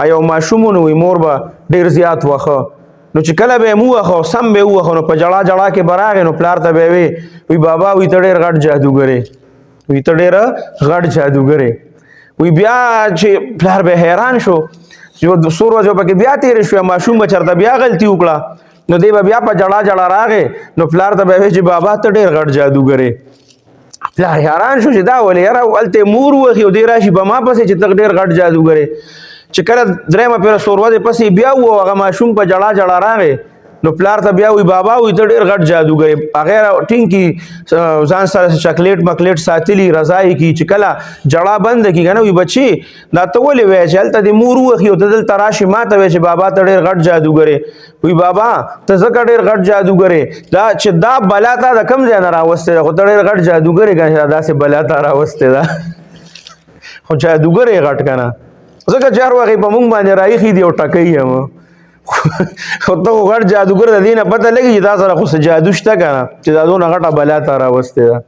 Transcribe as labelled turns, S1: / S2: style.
S1: ایو ماشوم نو مور به ډیر زیات وخه نو چې کله به مو وخه سم به وخه نو په جړه جړه کې براغه نو پلار ته به وی بابا وی ته ډیر غټ جادوګره وی ته ډیر غټ جادوګره وی بیا چې پلار به حیران شو چې سور ورځو پکې بیا تیر شو ماشوم به چرته بیا غلطي وکړه نو دی بیا په جړه جړه راغې نو پلار ته به چې بابا ته ډیر غټ جادوګره پلار حیران شو چې دا ولې یاره ولته مور وخی او دی راشي به ما پسې چې ته ډیر غټ جادوګره چې کله درېمه پیر سورواده پسې بیا و هغه ماشوم په جړه جړه راغې نو پلار ته بیا وی بابا وی ته ډیر غټ جادوګر غیر ټینګي ځان سره چاکلیټ مکلیټ ساتلی رضای کی چې کله جړه بند کی کنه وی بچي دا ته ولې وای چې هلته د مور وخی او دل تراشی ماته وای چې بابا ته ډیر غټ جادوګر وی بابا ته زکه ډیر غټ جادوګر دا چې دا بلا ته د کم ځای نه راوسته خو ډیر غټ جادوګر کنه دا سه بلا ته راوسته دا خو جادوګر یې غټ کنه زکه چار وغه په مونږ باندې رايخي دی او ټکې هم خو ته غړ جادوګر د دینه پته لګي چې دا سره خو جادو شته کنه چې دا دونه غټه بلا ته راوسته